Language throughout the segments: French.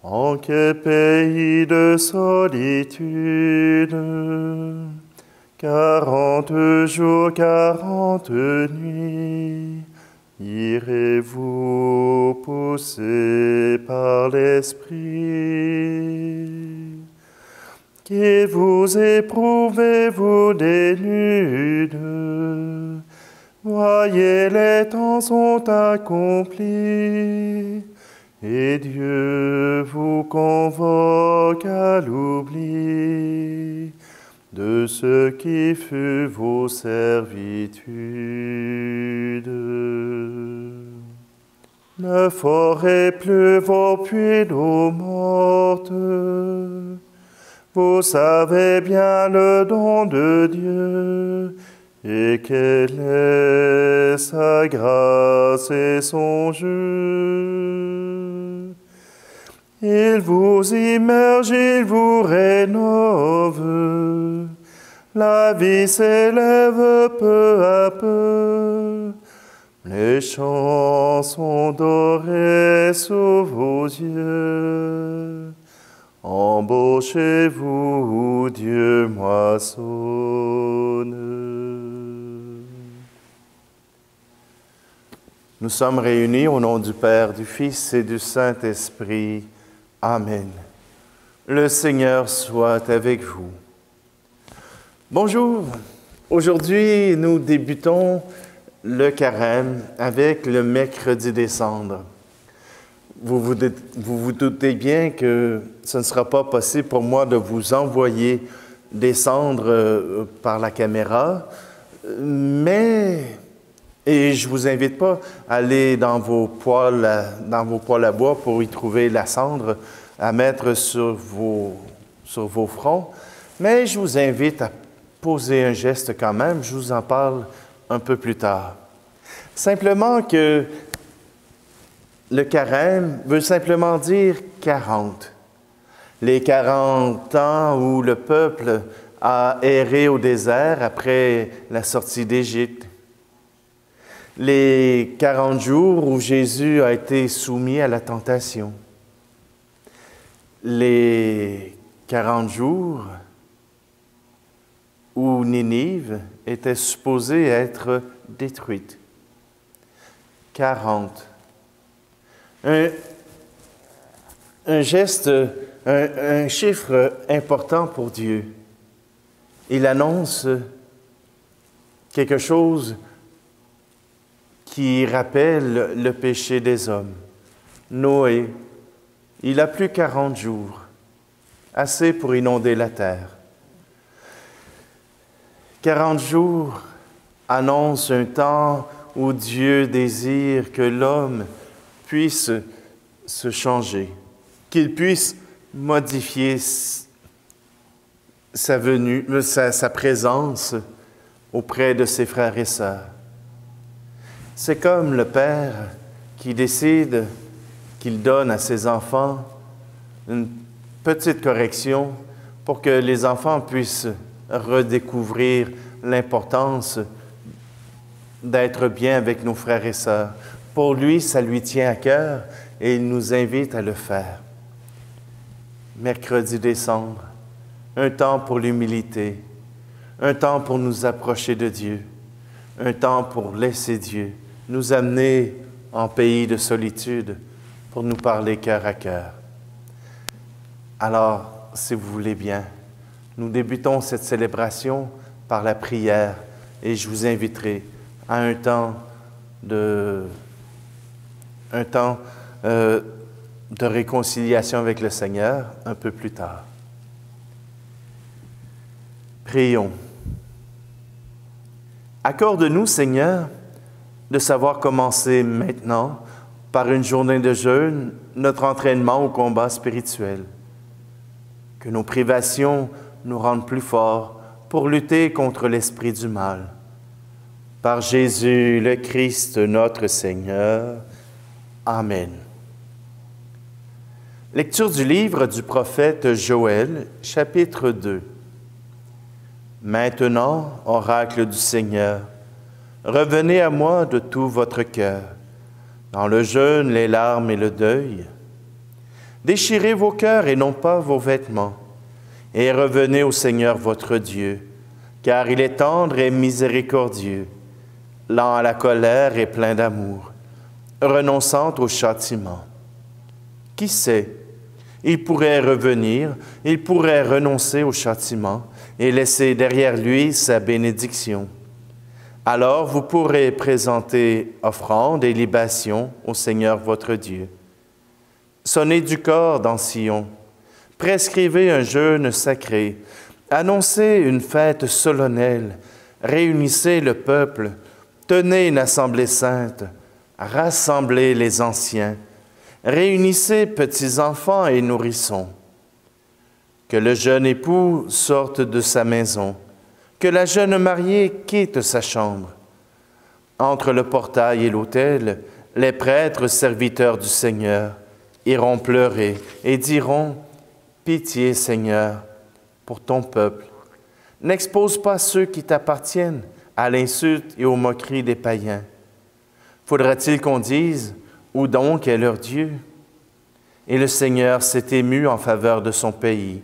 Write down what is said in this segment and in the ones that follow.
En quel pays de solitude, 40 jours, 40 nuits, irez-vous poussés par l'Esprit? Qui vous éprouvez, vous dénude, voyez les temps sont accomplis, et Dieu vous convoque à l'oubli de ce qui fut vos servitudes. Ne ferez plus vos puits d'eau morte. Vous savez bien le don de Dieu, et quelle est sa grâce et son jeu. Il vous immerge, il vous rénove, la vie s'élève peu à peu, les chansons dorées sous vos yeux. Embauchez-vous, Dieu moissonne. Nous sommes réunis au nom du Père, du Fils et du Saint-Esprit. Amen. Le Seigneur soit avec vous. Bonjour. Aujourd'hui, nous débutons le carême avec le mercredi des cendres. Vous vous doutez bien que ce ne sera pas possible pour moi de vous envoyer des cendres par la caméra, et je ne vous invite pas à aller dans vos poêles à bois pour y trouver la cendre à mettre sur vos fronts, mais je vous invite à poser un geste quand même, je vous en parle un peu plus tard. Simplement que le carême veut simplement dire 40. Les 40 ans où le peuple a erré au désert après la sortie d'Égypte. Les 40 jours où Jésus a été soumis à la tentation. Les 40 jours où Ninive était supposée être détruite. 40. Un geste, un chiffre important pour Dieu. Il annonce quelque chose qui rappelle le péché des hommes. Noé, il a plus 40 jours, assez pour inonder la terre. 40 jours annoncent un temps où Dieu désire que l'homme puisse se changer, qu'il puisse modifier sa venue, sa présence auprès de ses frères et sœurs. C'est comme le père qui décide qu'il donne à ses enfants une petite correction pour que les enfants puissent redécouvrir l'importance d'être bien avec nos frères et sœurs. Pour lui, ça lui tient à cœur et il nous invite à le faire. Mercredi des cendres, un temps pour l'humilité, un temps pour nous approcher de Dieu, un temps pour laisser Dieu nous amener en pays de solitude pour nous parler cœur à cœur. Alors, si vous voulez bien, nous débutons cette célébration par la prière et je vous inviterai à un temps de réconciliation avec le Seigneur un peu plus tard. Prions. Accorde-nous, Seigneur, de savoir commencer maintenant, par une journée de jeûne, notre entraînement au combat spirituel. Que nos privations nous rendent plus forts pour lutter contre l'esprit du mal. Par Jésus le Christ, notre Seigneur. Amen. Lecture du livre du prophète Joël, chapitre 2. Maintenant, oracle du Seigneur, revenez à moi de tout votre cœur, dans le jeûne, les larmes et le deuil. Déchirez vos cœurs et non pas vos vêtements, et revenez au Seigneur votre Dieu, car il est tendre et miséricordieux, lent à la colère et plein d'amour, renonçant au châtiment. Qui sait, il pourrait revenir, il pourrait renoncer au châtiment et laisser derrière lui sa bénédiction. Alors vous pourrez présenter offrandes et libations au Seigneur votre Dieu. Sonnez du cor dans Sion, prescrivez un jeûne sacré, annoncez une fête solennelle, réunissez le peuple, tenez une assemblée sainte, rassemblez les anciens, réunissez petits-enfants et nourrissons. Que le jeune époux sorte de sa maison, que la jeune mariée quitte sa chambre. Entre le portail et l'autel, les prêtres serviteurs du Seigneur iront pleurer et diront « Pitié, Seigneur, pour ton peuple. N'expose pas ceux qui t'appartiennent à l'insulte et aux moqueries des païens. Faudra-t-il qu'on dise « Où donc est leur Dieu ?» Et le Seigneur s'est ému en faveur de son pays.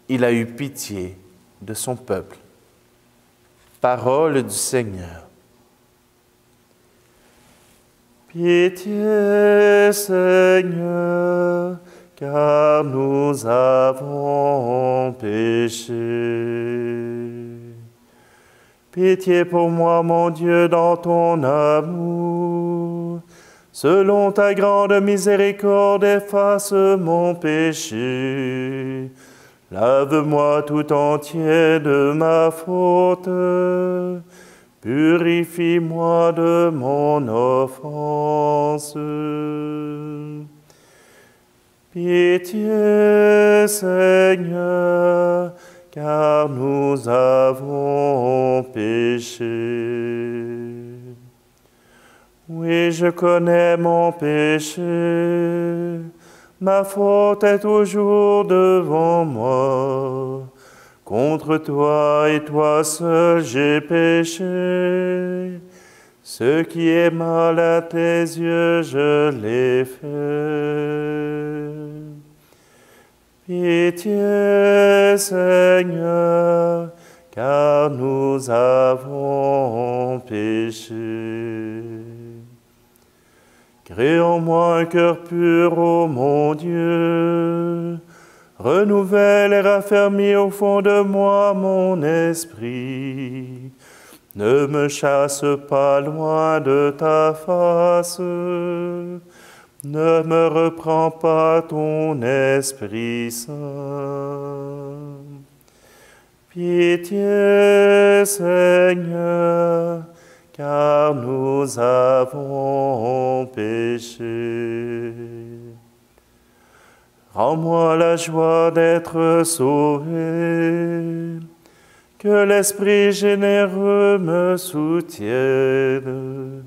Il a eu pitié de son peuple. Parole du Seigneur. Pitié, Seigneur, car nous avons péché. Pitié pour moi, mon Dieu, dans ton amour. Selon ta grande miséricorde, efface mon péché. Lave-moi tout entier de ma faute. Purifie-moi de mon offense. Pitié, Seigneur, car nous avons péché. Oui, je connais mon péché. Ma faute est toujours devant moi. Contre toi et toi seul j'ai péché. Ce qui est mal à tes yeux, je l'ai fait. Pitié, Seigneur, car nous avons péché. Crée en moi un cœur pur, ô mon Dieu. Renouvelle et raffermis au fond de moi mon esprit. Ne me chasse pas loin de ta face. Ne me reprends pas ton Esprit Saint. Pitié, Seigneur, car nous avons péché. Rends-moi la joie d'être sauvé, que l'Esprit généreux me soutienne.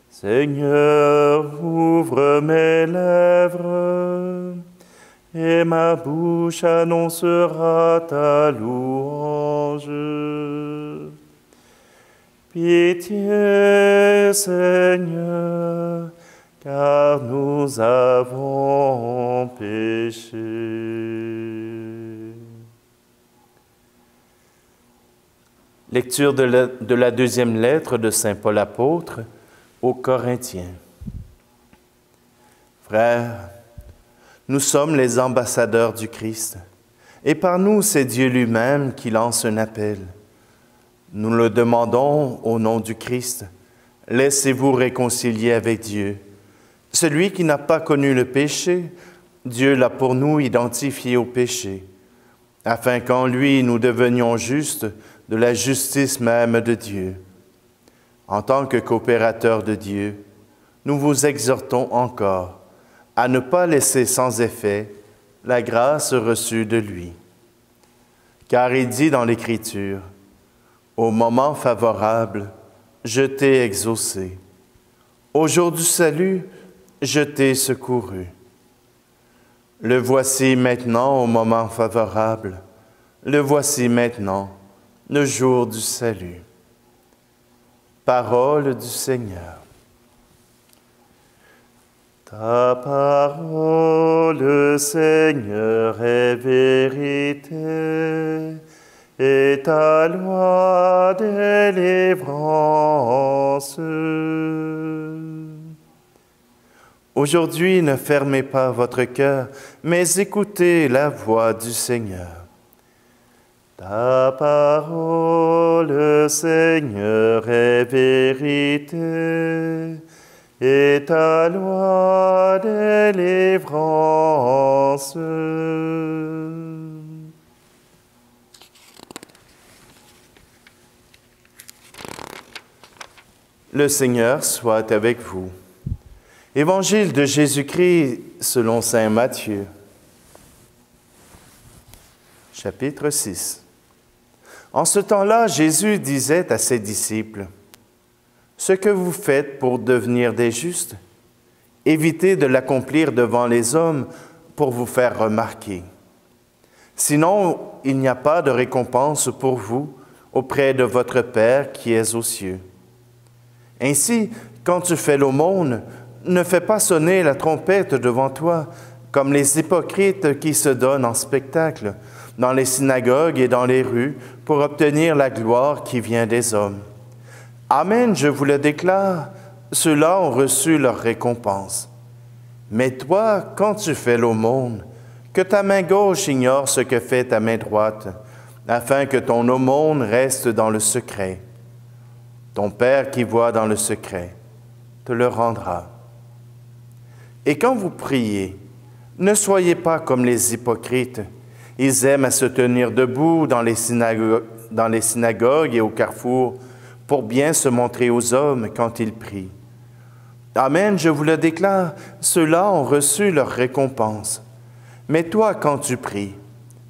Seigneur, ouvre mes lèvres, et ma bouche annoncera ta louange. Pitié, Seigneur, car nous avons péché. Lecture de la deuxième lettre de saint Paul apôtre aux Corinthiens. Frères, nous sommes les ambassadeurs du Christ, et par nous c'est Dieu lui-même qui lance un appel. Nous le demandons au nom du Christ, laissez-vous réconcilier avec Dieu. Celui qui n'a pas connu le péché, Dieu l'a pour nous identifié au péché, afin qu'en lui nous devenions justes de la justice même de Dieu. En tant que coopérateurs de Dieu, nous vous exhortons encore à ne pas laisser sans effet la grâce reçue de lui. Car il dit dans l'Écriture, « Au moment favorable, je t'ai exaucé. Au jour du salut, je t'ai secouru. » Le voici maintenant au moment favorable. Le voici maintenant, le jour du salut. Parole du Seigneur. Ta parole, Seigneur, est vérité, et ta loi délivrance. Aujourd'hui, ne fermez pas votre cœur, mais écoutez la voix du Seigneur. Ta parole, Seigneur, est vérité, et ta loi délivrance. Le Seigneur soit avec vous. Évangile de Jésus-Christ selon saint Matthieu. Chapitre 6. En ce temps-là, Jésus disait à ses disciples, « Ce que vous faites pour devenir des justes, évitez de l'accomplir devant les hommes pour vous faire remarquer. Sinon, il n'y a pas de récompense pour vous auprès de votre Père qui est aux cieux. Ainsi, quand tu fais l'aumône, ne fais pas sonner la trompette devant toi, comme les hypocrites qui se donnent en spectacle, dans les synagogues et dans les rues, pour obtenir la gloire qui vient des hommes. Amen, je vous le déclare, ceux-là ont reçu leur récompense. Mais toi, quand tu fais l'aumône, que ta main gauche ignore ce que fait ta main droite, afin que ton aumône reste dans le secret. Ton Père qui voit dans le secret te le rendra. Et quand vous priez, ne soyez pas comme les hypocrites. Ils aiment à se tenir debout dans les synagogues et au carrefour pour bien se montrer aux hommes quand ils prient. Amen, je vous le déclare, ceux-là ont reçu leur récompense. Mais toi, quand tu pries,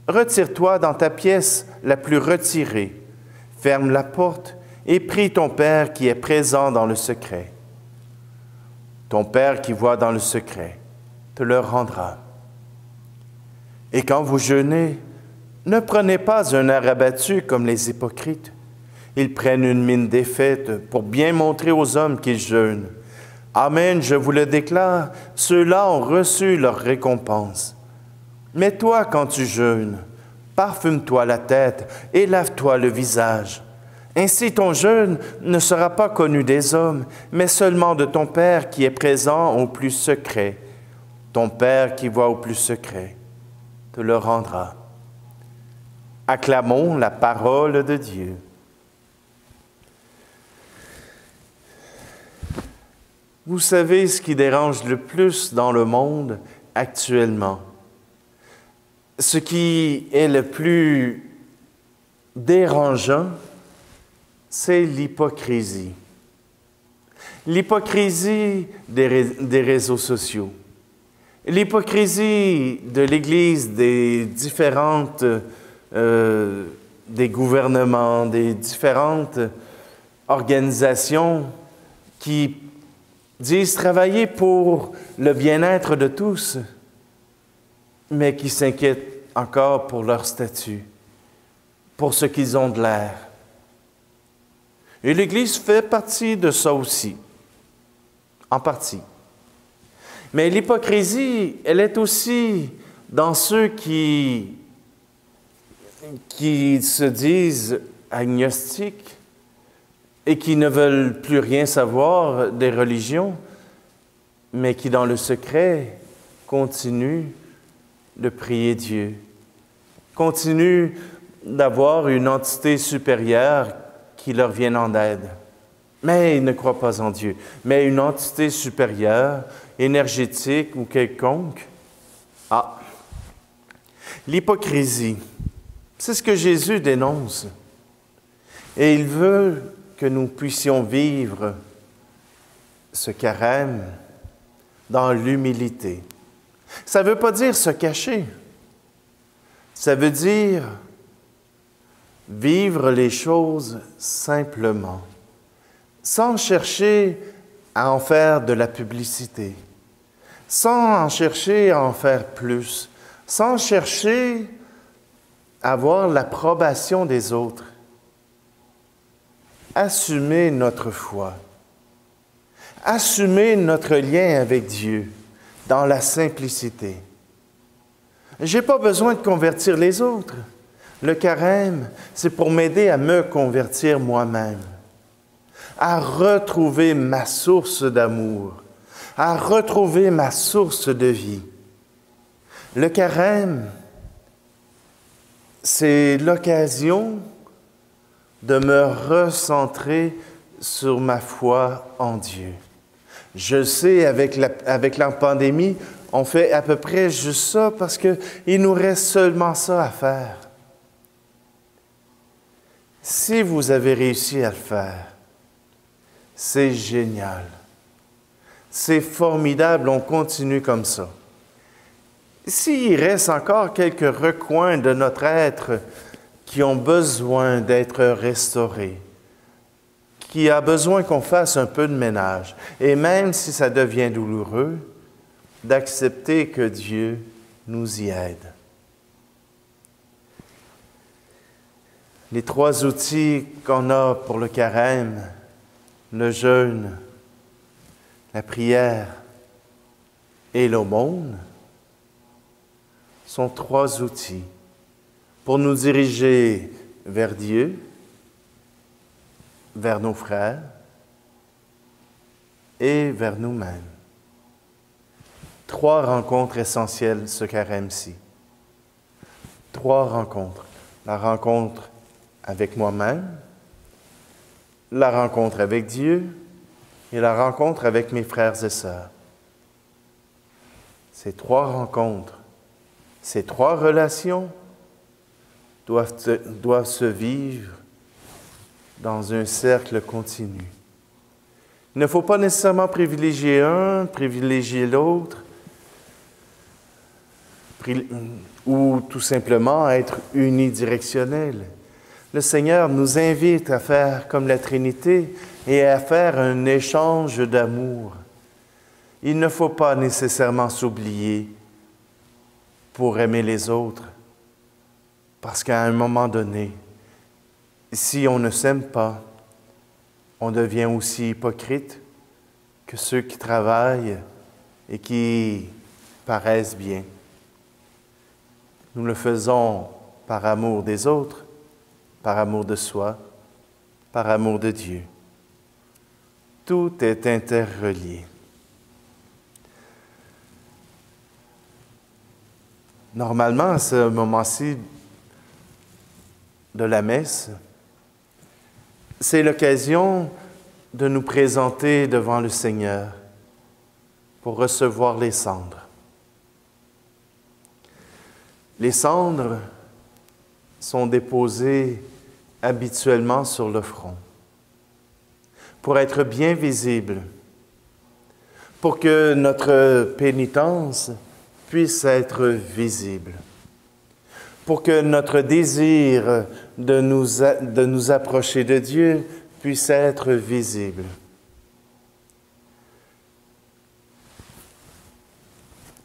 retire-toi dans ta pièce la plus retirée, ferme la porte et prie ton Père qui est présent dans le secret. Ton Père qui voit dans le secret te le rendra. Et quand vous jeûnez, ne prenez pas un air abattu comme les hypocrites. Ils prennent une mine défaite pour bien montrer aux hommes qu'ils jeûnent. Amen, je vous le déclare, ceux-là ont reçu leur récompense. Mais toi, quand tu jeûnes, parfume-toi la tête et lave-toi le visage. Ainsi ton jeûne ne sera pas connu des hommes, mais seulement de ton Père qui est présent au plus secret. Ton Père qui voit au plus secret te le rendra. Acclamons la parole de Dieu. Vous savez ce qui dérange le plus dans le monde actuellement? Ce qui est le plus dérangeant, c'est l'hypocrisie. L'hypocrisie des réseaux sociaux. L'hypocrisie de l'Église, des différentes, des gouvernements, des différentes organisations qui disent travailler pour le bien-être de tous, mais qui s'inquiètent encore pour leur statut, pour ce qu'ils ont de l'air. Et l'Église fait partie de ça aussi, en partie. Mais l'hypocrisie, elle est aussi dans ceux qui se disent agnostiques et qui ne veulent plus rien savoir des religions, mais qui, dans le secret, continuent de prier Dieu, continuent d'avoir une entité supérieure qui leur vienne en aide. Mais ils ne croient pas en Dieu. Mais une entité supérieure, énergétique ou quelconque. Ah! L'hypocrisie, c'est ce que Jésus dénonce. Et il veut que nous puissions vivre ce carême dans l'humilité. Ça ne veut pas dire se cacher. Ça veut dire vivre les choses simplement, sans chercher à en faire de la publicité, sans en chercher à en faire plus, sans chercher à avoir l'approbation des autres. Assumer notre foi, assumer notre lien avec Dieu, dans la simplicité. Je n'ai pas besoin de convertir les autres. Le carême, c'est pour m'aider à me convertir moi-même, à retrouver ma source d'amour, à retrouver ma source de vie. Le carême, c'est l'occasion de me recentrer sur ma foi en Dieu. Je sais, avec la pandémie, on fait à peu près juste ça parce qu'il nous reste seulement ça à faire. Si vous avez réussi à le faire, c'est génial. C'est formidable, on continue comme ça. S'il reste encore quelques recoins de notre être qui ont besoin d'être restaurés, qui a besoin qu'on fasse un peu de ménage, et même si ça devient douloureux, d'accepter que Dieu nous y aide. Les 3 outils qu'on a pour le carême, le jeûne, la prière et l'aumône, sont 3 outils pour nous diriger vers Dieu, vers nos frères et vers nous-mêmes. 3 rencontres essentielles ce carême-ci. 3 rencontres. La rencontre avec moi-même, la rencontre avec Dieu et la rencontre avec mes frères et sœurs. Ces 3 rencontres, ces 3 relations doivent se vivre dans un cercle continu. Il ne faut pas nécessairement privilégier un, privilégier l'autre, ou tout simplement être unidirectionnel. Le Seigneur nous invite à faire comme la Trinité et à faire un échange d'amour. Il ne faut pas nécessairement s'oublier pour aimer les autres, parce qu'à un moment donné, si on ne s'aime pas, on devient aussi hypocrite que ceux qui travaillent et qui paraissent bien. Nous le faisons par amour des autres, par amour de soi, par amour de Dieu. Tout est interrelié. Normalement, à ce moment-ci de la messe, c'est l'occasion de nous présenter devant le Seigneur pour recevoir les cendres. Les cendres sont déposées habituellement sur le front pour être bien visibles, pour que notre pénitence puisse être visible, pour que notre désir de nous approcher de Dieu puisse être visible.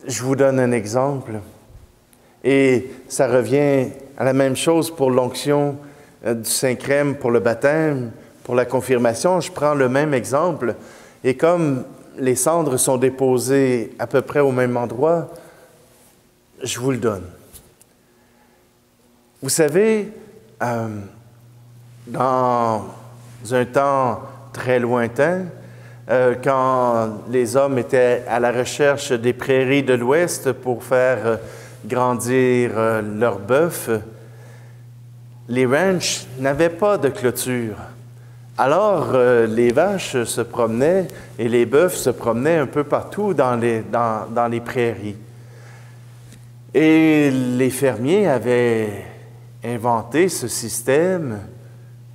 Je vous donne un exemple, et ça revient à la même chose pour l'onction du Saint-Crème, pour le baptême, pour la confirmation. Je prends le même exemple, et comme les cendres sont déposées à peu près au même endroit, je vous le donne. Vous savez, dans un temps très lointain, quand les hommes étaient à la recherche des prairies de l'Ouest pour faire grandir leurs bœufs, les ranchs n'avaient pas de clôture. Alors, les vaches se promenaient et les bœufs se promenaient un peu partout dans les prairies. Et les fermiers avaient inventé ce système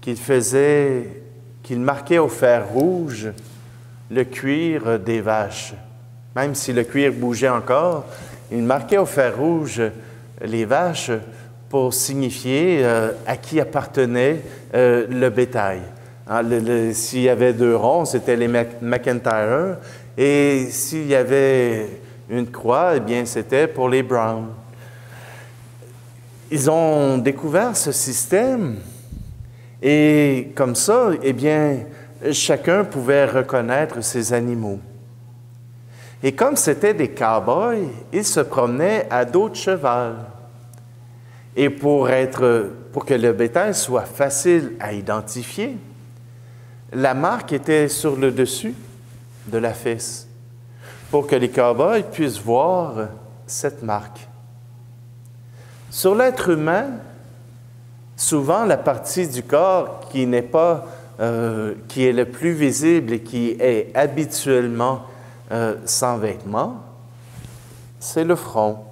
qu'ils marquaient au fer rouge le cuir des vaches. Même si le cuir bougeait encore, ils marquaient au fer rouge les vaches pour signifier à qui appartenait le bétail. S'il y avait 2 ronds, c'était les McIntyre, et s'il y avait une croix, eh bien, c'était pour les Brown. Ils ont découvert ce système, et comme ça, eh bien, chacun pouvait reconnaître ses animaux. Et comme c'étaient des cow-boys, ils se promenaient à dos de cheval. Et pour que le bétail soit facile à identifier, la marque était sur le dessus de la fesse, pour que les cow-boys puissent voir cette marque. Sur l'être humain, souvent la partie du corps qui n'est pas, qui est le plus visible et qui est habituellement sans vêtements, c'est le front.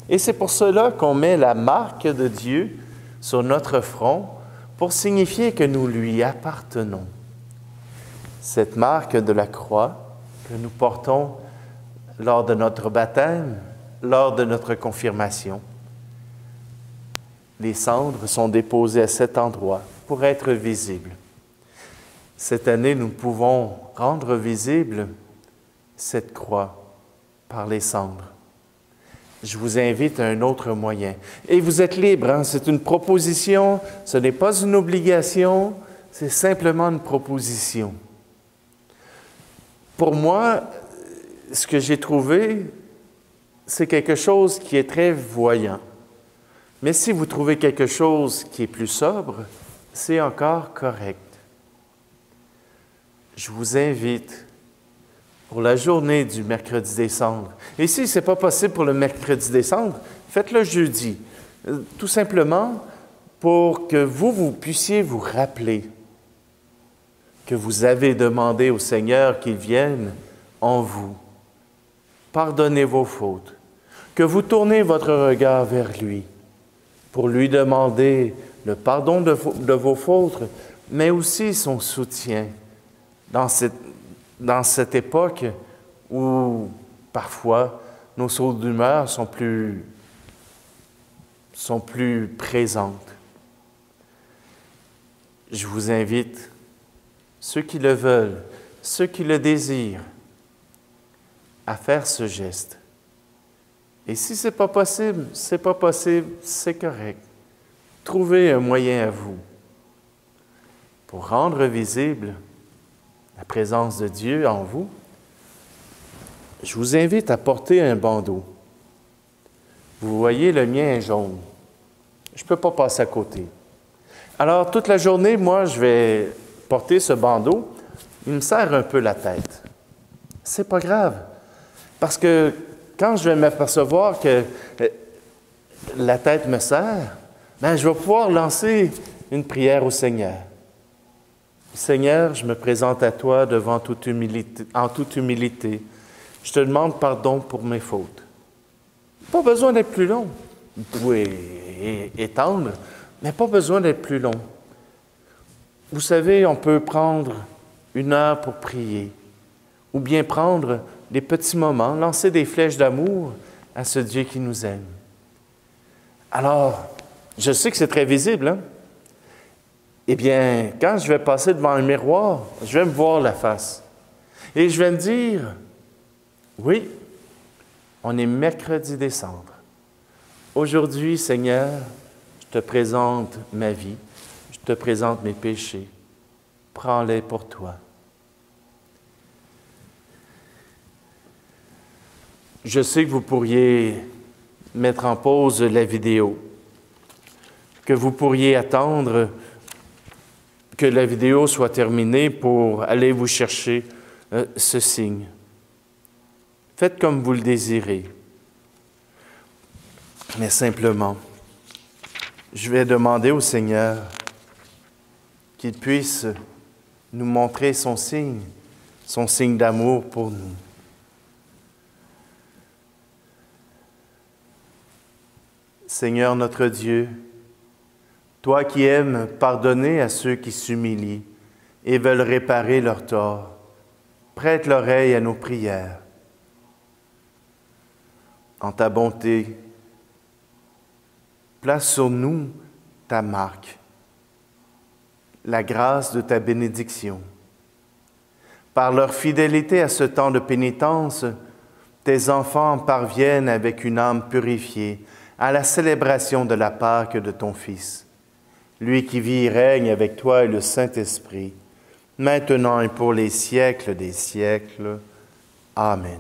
Et c'est pour cela qu'on met la marque de Dieu sur notre front pour signifier que nous lui appartenons. Cette marque de la croix que nous portons lors de notre baptême, lors de notre confirmation, les cendres sont déposées à cet endroit pour être visibles. Cette année, nous pouvons rendre visible cette croix par les cendres. Je vous invite à un autre moyen. Et vous êtes libre, hein? C'est une proposition, ce n'est pas une obligation, c'est simplement une proposition. Pour moi, ce que j'ai trouvé, c'est quelque chose qui est très voyant. Mais si vous trouvez quelque chose qui est plus sobre, c'est encore correct. Je vous invite pour la journée du mercredi des cendres. Et si ce n'est pas possible pour le mercredi des cendres, faites-le jeudi. Tout simplement pour que vous puissiez vous rappeler que vous avez demandé au Seigneur qu'il vienne en vous. Pardonnez vos fautes. Que vous tournez votre regard vers lui pour lui demander le pardon de vos fautes, mais aussi son soutien dans cette époque où parfois nos sauts d'humeur sont plus présentes. Je vous invite, ceux qui le veulent, ceux qui le désirent, à faire ce geste. Et si ce n'est pas possible, c'est correct. Trouvez un moyen à vous pour rendre visible la présence de Dieu en vous. Je vous invite à porter un bandeau. Vous voyez, le mien est jaune. Je ne peux pas passer à côté. Alors, toute la journée, moi, je vais porter ce bandeau. Il me serre un peu la tête. C'est pas grave. Parce que quand je vais m'apercevoir que la tête me serre, bien, je vais pouvoir lancer une prière au Seigneur. Seigneur, je me présente à toi en toute humilité. Je te demande pardon pour mes fautes. Pas besoin d'être plus long. Vous pouvez étendre, mais pas besoin d'être plus long. Vous savez, on peut prendre 1 heure pour prier, ou bien prendre des petits moments, lancer des flèches d'amour à ce Dieu qui nous aime. Alors, je sais que c'est très visible, hein? Eh bien, quand je vais passer devant un miroir, je vais me voir la face. Et je vais me dire, oui, on est mercredi des cendres. Aujourd'hui, Seigneur, je te présente ma vie, je te présente mes péchés. Prends-les pour toi. Je sais que vous pourriez mettre en pause la vidéo, que vous pourriez attendre que la vidéo soit terminée pour aller vous chercher ce signe. Faites comme vous le désirez. Mais simplement, je vais demander au Seigneur qu'il puisse nous montrer son signe d'amour pour nous. Seigneur notre Dieu, toi qui aimes pardonner à ceux qui s'humilient et veulent réparer leurs torts, prête l'oreille à nos prières. En ta bonté, place sur nous ta marque, la grâce de ta bénédiction. Par leur fidélité à ce temps de pénitence, tes enfants parviennent avec une âme purifiée à la célébration de la Pâque de ton Fils, lui qui vit et règne avec toi et le Saint-Esprit, maintenant et pour les siècles des siècles. Amen.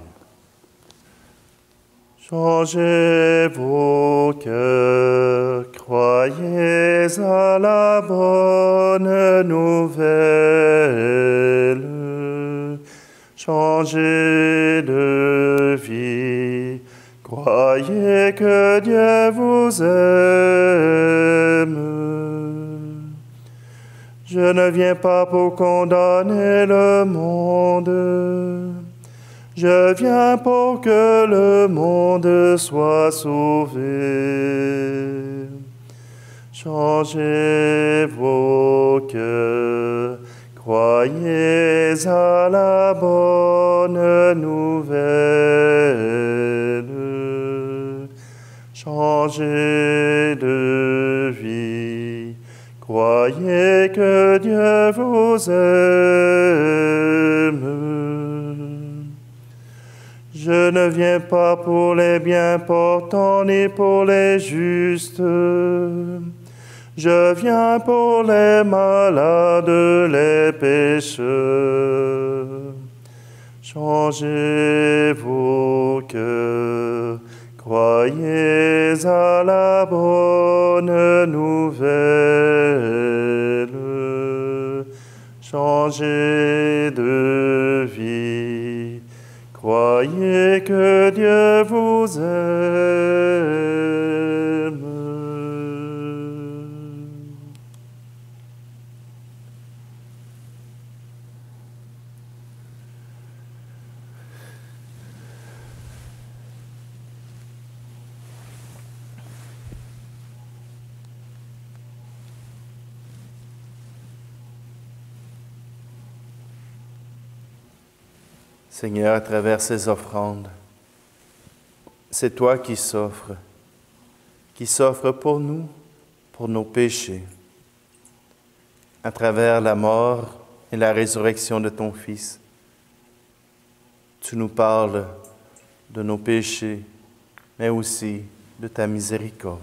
Changez vos cœurs, croyez à la bonne nouvelle. Changez de vie, croyez que Dieu vous aime. Je ne viens pas pour condamner le monde. Je viens pour que le monde soit sauvé. Changez vos cœurs, croyez à la bonne nouvelle. Changez de vie, croyez que Dieu vous aime. Je ne viens pas pour les bien portants ni pour les justes. Je viens pour les malades, les pécheurs. Changez vos cœurs, croyez à la bonne nouvelle. Changez de vie, croyez que Dieu vous aime. Seigneur, à travers ces offrandes, c'est toi qui s'offres pour nous, pour nos péchés. À travers la mort et la résurrection de ton Fils, tu nous parles de nos péchés, mais aussi de ta miséricorde.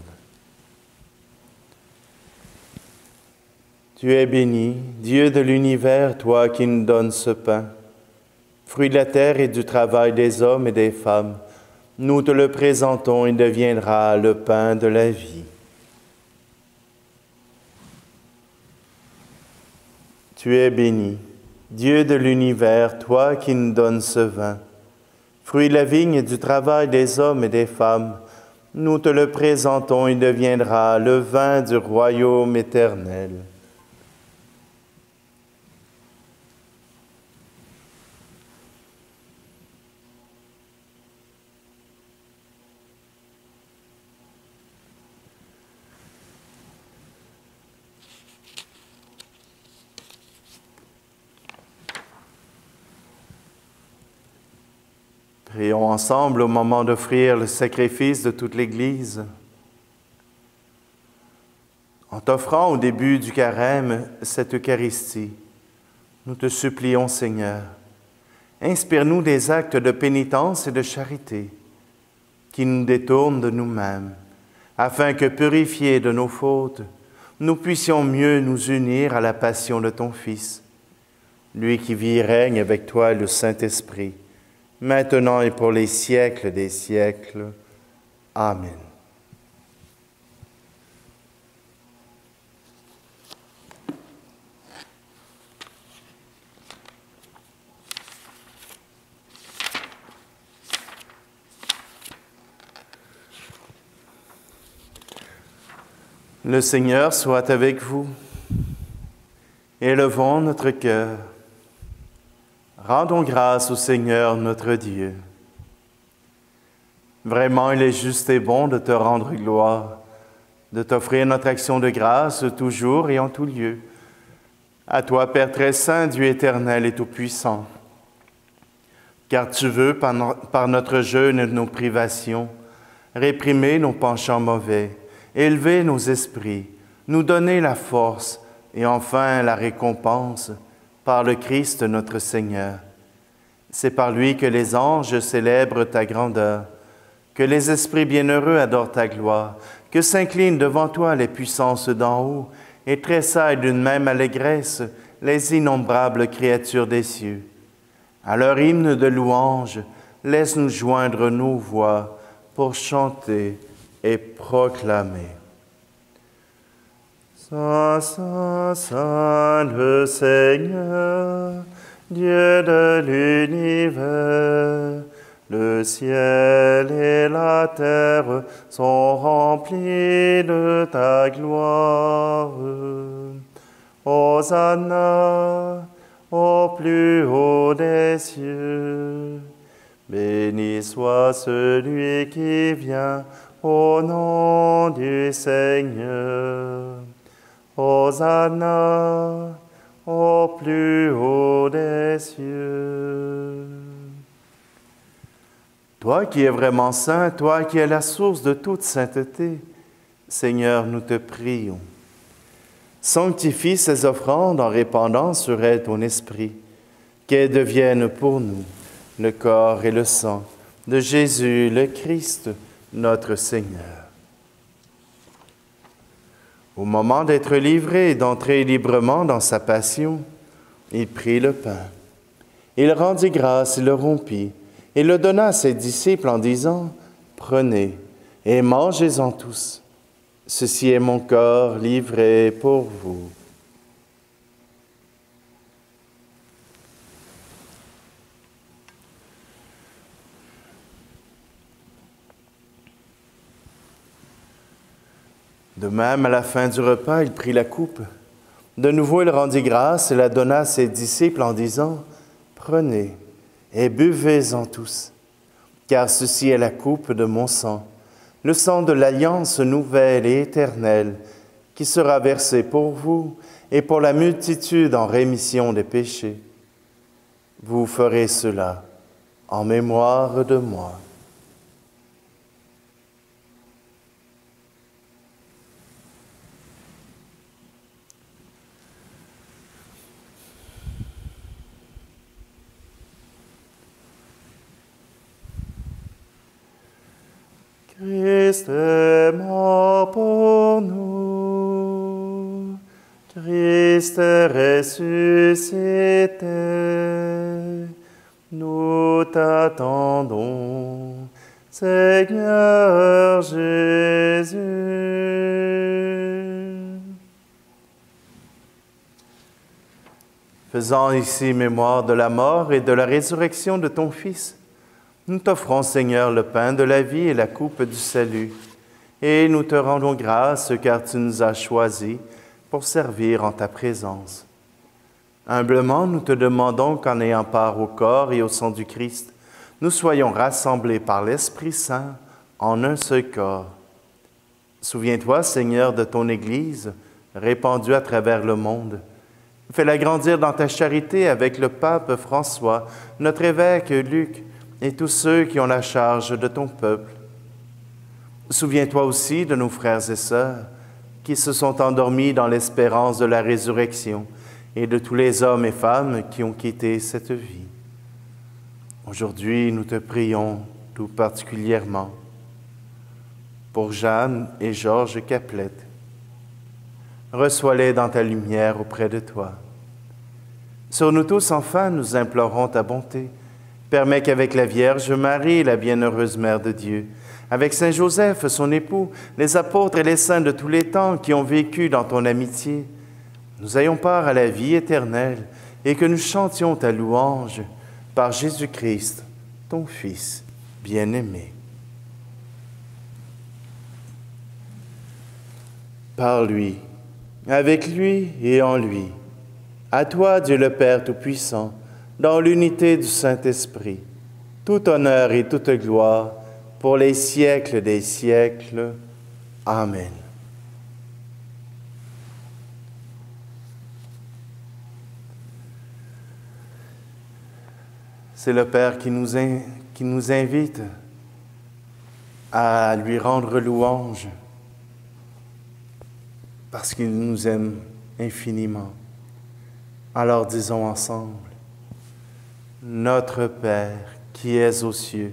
Tu es béni, Dieu de l'univers, toi qui nous donnes ce pain, fruit de la terre et du travail des hommes et des femmes. Nous te le présentons, il deviendra le pain de la vie. Tu es béni, Dieu de l'univers, toi qui nous donnes ce vin, fruit de la vigne et du travail des hommes et des femmes. Nous te le présentons, il deviendra le vin du royaume éternel. Prions ensemble au moment d'offrir le sacrifice de toute l'Église. En t'offrant au début du carême cette Eucharistie, nous te supplions, Seigneur, inspire-nous des actes de pénitence et de charité qui nous détournent de nous-mêmes, afin que, purifiés de nos fautes, nous puissions mieux nous unir à la passion de ton Fils, lui qui vit et règne avec toi et le Saint-Esprit, maintenant et pour les siècles des siècles. Amen. Le Seigneur soit avec vous. Élevons notre cœur. Rendons grâce au Seigneur notre Dieu. Vraiment, il est juste et bon de te rendre gloire, de t'offrir notre action de grâce toujours et en tout lieu. À toi, Père très saint, Dieu éternel et tout-puissant. Car tu veux, par notre jeûne et nos privations, réprimer nos penchants mauvais, élever nos esprits, nous donner la force et enfin la récompense par le Christ notre Seigneur. C'est par lui que les anges célèbrent ta grandeur, que les esprits bienheureux adorent ta gloire, que s'inclinent devant toi les puissances d'en haut et tressaillent d'une même allégresse les innombrables créatures des cieux. À leur hymne de louange, laisse-nous joindre nos voix pour chanter et proclamer. Saint, Saint, Saint le Seigneur, Dieu de l'univers, le ciel et la terre sont remplis de ta gloire. Hosanna au plus haut des cieux. Béni soit celui qui vient au nom du Seigneur. Hosanna au plus haut des cieux. Toi qui es vraiment saint, toi qui es la source de toute sainteté, Seigneur, nous te prions. Sanctifie ces offrandes en répandant sur elles ton esprit, qu'elles deviennent pour nous le corps et le sang de Jésus le Christ, notre Seigneur. Au moment d'être livré et d'entrer librement dans sa passion, il prit le pain. Il rendit grâce et le rompit, et le donna à ses disciples en disant, « Prenez et mangez-en tous. Ceci est mon corps livré pour vous. » De même, à la fin du repas, il prit la coupe. De nouveau, il rendit grâce et la donna à ses disciples en disant, « Prenez et buvez-en tous, car ceci est la coupe de mon sang, le sang de l'alliance nouvelle et éternelle, qui sera versé pour vous et pour la multitude en rémission des péchés. Vous ferez cela en mémoire de moi. » Christ est mort pour nous, Christ est ressuscité, nous t'attendons, Seigneur Jésus. Faisant ici mémoire de la mort et de la résurrection de ton Fils, nous t'offrons, Seigneur, le pain de la vie et la coupe du salut, et nous te rendons grâce car tu nous as choisis pour servir en ta présence. Humblement, nous te demandons qu'en ayant part au corps et au sang du Christ, nous soyons rassemblés par l'Esprit Saint en un seul corps. Souviens-toi, Seigneur, de ton Église répandue à travers le monde. Fais-la grandir dans ta charité avec le pape François, notre évêque Luc, et tous ceux qui ont la charge de ton peuple. Souviens-toi aussi de nos frères et sœurs qui se sont endormis dans l'espérance de la résurrection et de tous les hommes et femmes qui ont quitté cette vie. Aujourd'hui, nous te prions tout particulièrement pour Jeanne et Georges Caplette. Reçois-les dans ta lumière auprès de toi. Sur nous tous, enfin, nous implorons ta bonté. Permets qu'avec la Vierge Marie, la bienheureuse Mère de Dieu, avec Saint Joseph, son époux, les apôtres et les saints de tous les temps qui ont vécu dans ton amitié, nous ayons part à la vie éternelle et que nous chantions ta louange par Jésus-Christ, ton Fils bien-aimé. Par lui, avec lui et en lui, à toi, Dieu le Père Tout-Puissant, dans l'unité du Saint-Esprit, tout honneur et toute gloire pour les siècles des siècles. Amen. C'est le Père qui nous invite à lui rendre louange parce qu'il nous aime infiniment. Alors disons ensemble, Notre Père qui es aux cieux,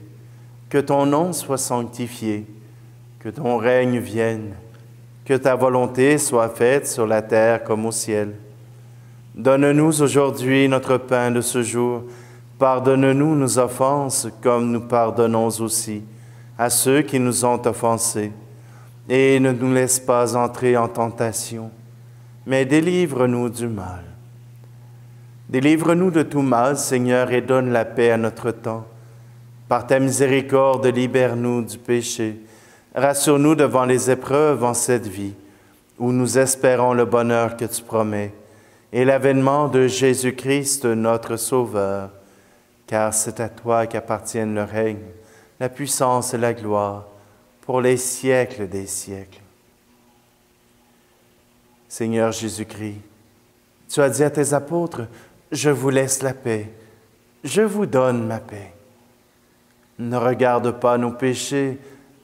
que ton nom soit sanctifié, que ton règne vienne, que ta volonté soit faite sur la terre comme au ciel. Donne-nous aujourd'hui notre pain de ce jour. Pardonne-nous nos offenses comme nous pardonnons aussi à ceux qui nous ont offensés. Et ne nous laisse pas entrer en tentation, mais délivre-nous du mal. Délivre-nous de tout mal, Seigneur, et donne la paix à notre temps. Par ta miséricorde, libère-nous du péché. Rassure-nous devant les épreuves en cette vie, où nous espérons le bonheur que tu promets, et l'avènement de Jésus-Christ, notre Sauveur, car c'est à toi qu'appartiennent le règne, la puissance et la gloire, pour les siècles des siècles. Seigneur Jésus-Christ, tu as dit à tes apôtres, « Je vous laisse la paix, je vous donne ma paix. » Ne regarde pas nos péchés,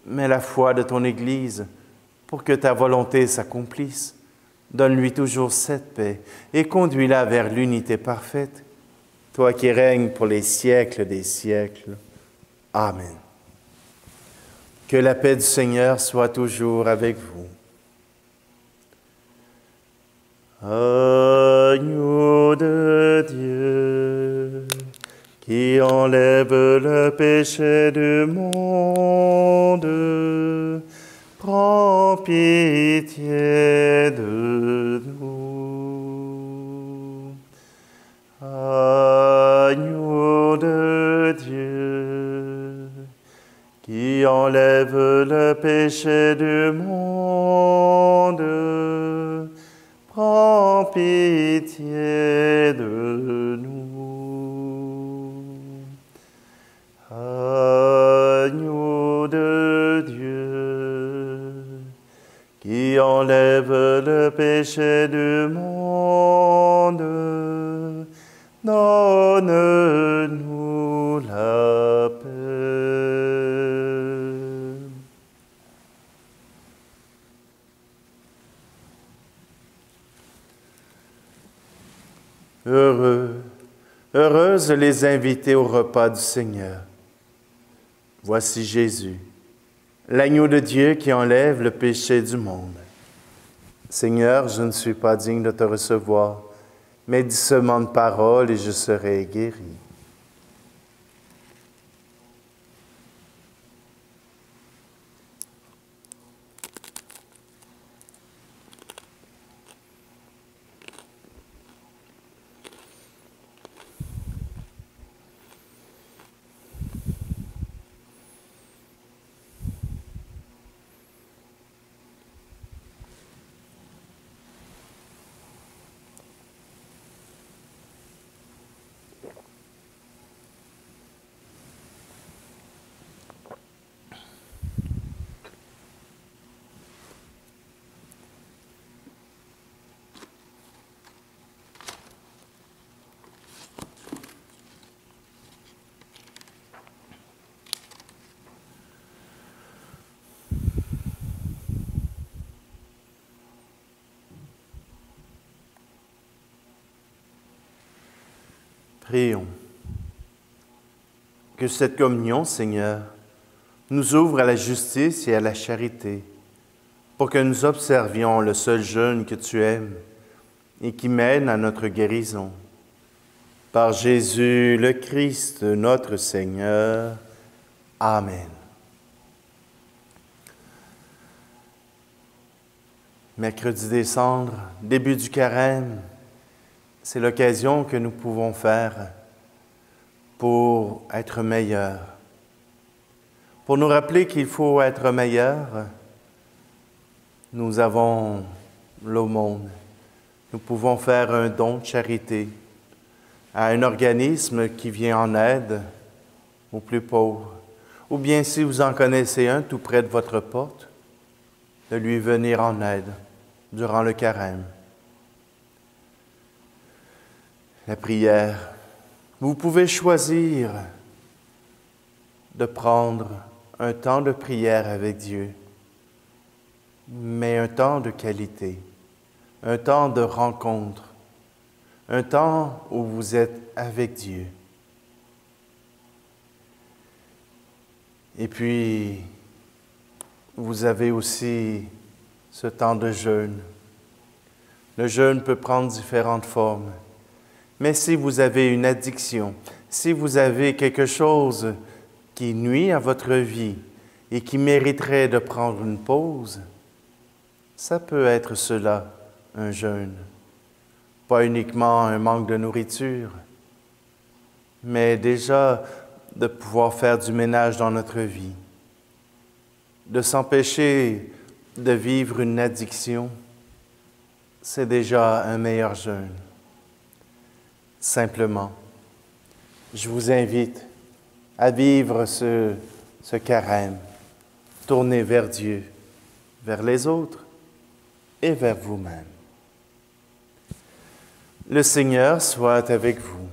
mais la foi de ton Église, pour que ta volonté s'accomplisse. Donne-lui toujours cette paix et conduis-la vers l'unité parfaite, toi qui règnes pour les siècles des siècles. Amen. Que la paix du Seigneur soit toujours avec vous. Agneau de Dieu, qui enlève le péché du monde, prends pitié de nous. Agneau de Dieu, qui enlève le péché du monde, prends pitié de nous. Agneau de Dieu, qui enlève le péché du monde, donne-nous la paix. Heureuses les invités au repas du Seigneur. Voici Jésus, l'agneau de Dieu qui enlève le péché du monde. Seigneur, je ne suis pas digne de te recevoir, mais dis seulement une parole et je serai guéri. Prions. Que cette communion, Seigneur, nous ouvre à la justice et à la charité, pour que nous observions le seul jeûne que tu aimes et qui mène à notre guérison. Par Jésus le Christ, notre Seigneur. Amen. Mercredi des Cendres, début du carême, c'est l'occasion que nous pouvons faire pour être meilleurs. Pour nous rappeler qu'il faut être meilleurs, nous avons l'aumône. Nous pouvons faire un don de charité à un organisme qui vient en aide aux plus pauvres. Ou bien, si vous en connaissez un tout près de votre porte, de lui venir en aide durant le carême. La prière. Vous pouvez choisir de prendre un temps de prière avec Dieu, mais un temps de qualité, un temps de rencontre, un temps où vous êtes avec Dieu. Et puis, vous avez aussi ce temps de jeûne. Le jeûne peut prendre différentes formes. Mais si vous avez une addiction, si vous avez quelque chose qui nuit à votre vie, et qui mériterait de prendre une pause, ça peut être cela, un jeûne. Pas uniquement un manque de nourriture, mais déjà de pouvoir faire du ménage dans notre vie, de s'empêcher de vivre une addiction, c'est déjà un meilleur jeûne. Simplement, je vous invite à vivre ce carême, tourné vers Dieu, vers les autres et vers vous-même. Le Seigneur soit avec vous,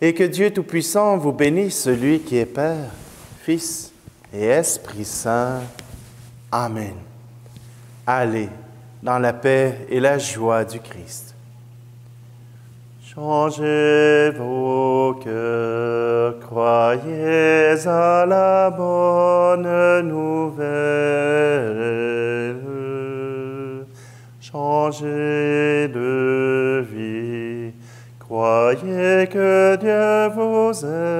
et que Dieu Tout-Puissant vous bénisse, celui qui est Père, Fils et Esprit Saint. Amen. Allez dans la paix et la joie du Christ. Changez vos cœurs, croyez à la bonne nouvelle. Changez de vie, croyez que Dieu vous aime.